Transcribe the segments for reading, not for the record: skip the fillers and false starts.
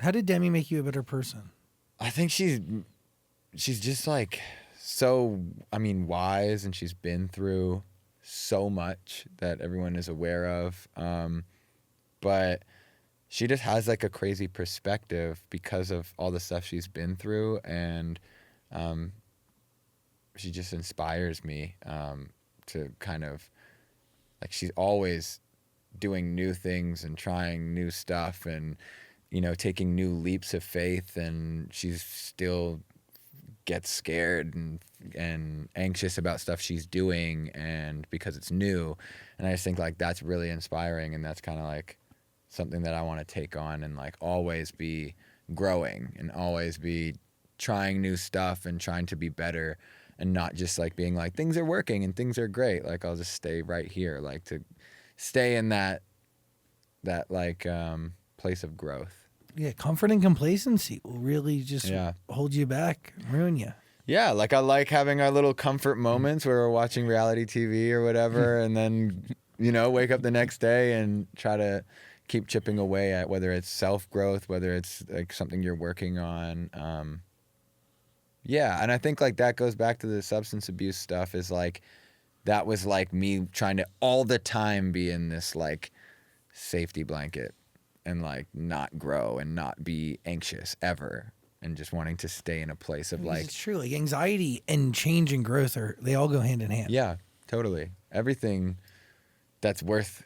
How did Demi make you a better person? I think she's just like so, I mean, wise, and she's been through so much that everyone is aware of. But she just has like a crazy perspective because of all the stuff she's been through, and she just inspires me to kind of, like, she's always doing new things and trying new stuff and, you know, taking new leaps of faith, and she's still gets scared and anxious about stuff she's doing, and because it's new. And I just think like that's really inspiring, and that's kind of like something that I want to take on and like always be growing and always be trying new stuff and trying to be better, and not just like being like things are working and things are great, like I'll just stay right here, like to stay in that like place of growth. Yeah, comfort and complacency will really just hold you back, ruin you. Yeah, like I like having our little comfort moments where we're watching reality TV or whatever, and then, you know, wake up the next day and try to keep chipping away at whether it's self-growth, whether it's like something you're working on. Yeah, and I think like that goes back to the substance abuse stuff, is like that was like me trying to all the time be in this like safety blanket and like not grow and not be anxious ever, and just wanting to stay in a place of like, it's true, like anxiety and change and growth they all go hand in hand. Yeah, totally. Everything that's worth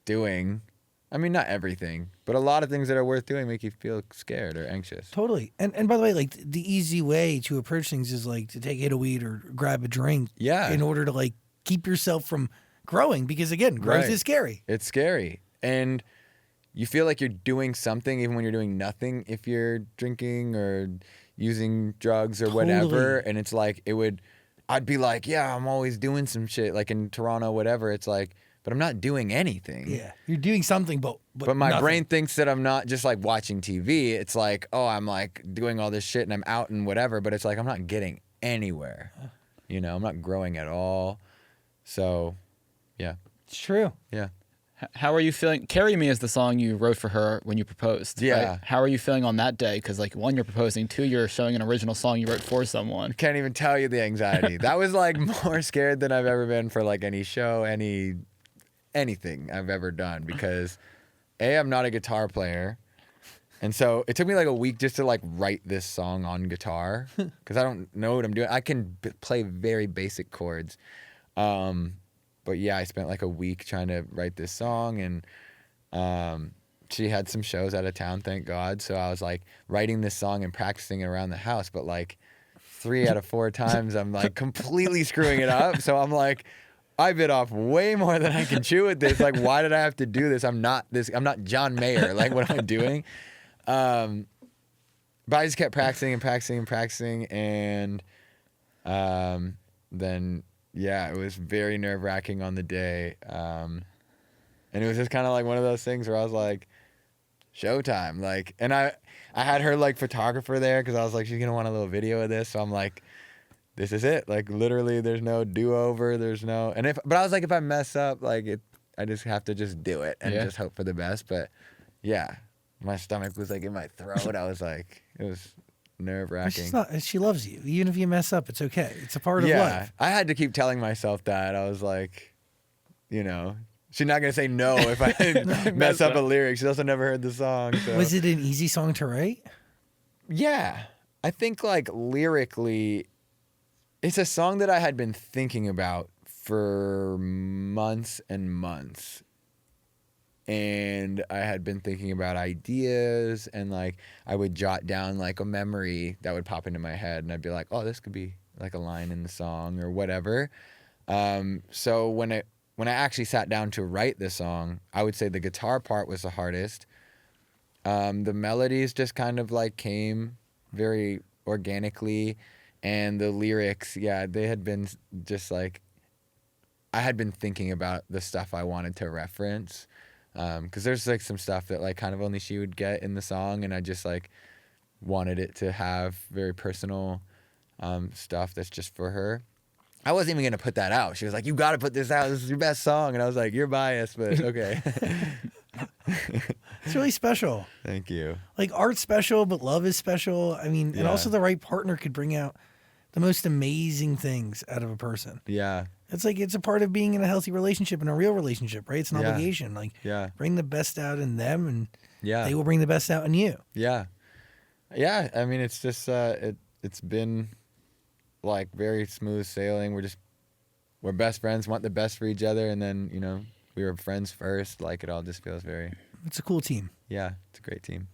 doing, I mean, not everything, but a lot of things that are worth doing make you feel scared or anxious. Totally. And by the way, like the easy way to approach things is like to take a hit of weed or grab a drink. Yeah. In order to like keep yourself from growing, because again, growth is scary. It's scary. And you feel like you're doing something even when you're doing nothing if you're drinking or using drugs or whatever. And it's like, I'd be like, yeah, I'm always doing some shit, like in Toronto, whatever. It's like, but I'm not doing anything. Yeah, you're doing something, but my nothing. brain thinks that I'm not just like watching TV. It's like, oh, I'm like doing all this shit and I'm out and whatever, but it's like I'm not getting anywhere. You know, I'm not growing at all. So, yeah. It's true. Yeah. How are you feeling? Carry Me is the song you wrote for her when you proposed. Yeah. Right? How are you feeling on that day? Because, like, one, you're proposing. Two, you're showing an original song you wrote for someone. Can't even tell you the anxiety. That was, like, more scared than I've ever been for, like, any show, anything I've ever done. Because, A, I'm not a guitar player. And so it took me, like, a week just to, like, write this song on guitar. Because I don't know what I'm doing. I can play very basic chords. But yeah, I spent like a week trying to write this song, and she had some shows out of town, thank God. So I was like writing this song and practicing it around the house, but like 3 out of 4 times I'm like completely screwing it up. So I'm like, I bit off way more than I can chew with this. Like, why did I have to do this? I'm not John Mayer. Like, what am I doing? But I just kept practicing and practicing and practicing, and then. Yeah, it was very nerve-wracking on the day. And it was just kind of like one of those things where I was like, showtime. Like, and I had her like photographer there because I was like, she's going to want a little video of this. So I'm like, this is it. Like, literally, there's no do-over. There's no, but I was like, if I mess up, like, I just have to just do it and just hope for the best. But yeah, my stomach was like in my throat. I was like, it was nerve-wracking. She loves you. Even if you mess up, it's okay. It's a part of life. I had to keep telling myself that. I was like, you know, she's not going to say no if I mess up a lyric. She's also never heard the song. So. Was it an easy song to write? Yeah. I think like lyrically, it's a song that I had been thinking about for months and months. And I had been thinking about ideas, and like I would jot down like a memory that would pop into my head, and I'd be like, oh, this could be like a line in the song or whatever. So when I actually sat down to write the song, I would say the guitar part was the hardest. The melodies just kind of like came very organically, and the lyrics, yeah, they had been just like, I had been thinking about the stuff I wanted to reference. Because there's like some stuff that like kind of only she would get in the song, and I just like wanted it to have very personal stuff that's just for her. I wasn't even gonna put that out. She was like, "You got to put this out. This is your best song," and I was like, "You're biased, but okay." It's really special. Thank you. Like art's special, but love is special. I mean, and Yeah. also the right partner could bring out the most amazing things out of a person. Yeah. It's like it's a part of being in a healthy relationship and a real relationship, right? It's an Yeah. obligation. Like Yeah. bring the best out in them and Yeah. they will bring the best out in you. Yeah. Yeah. I mean, it's just it's been like very smooth sailing. We're best friends, want the best for each other, and then, we were friends first. Like it all just feels very, It's a cool team. yeah, it's a great team.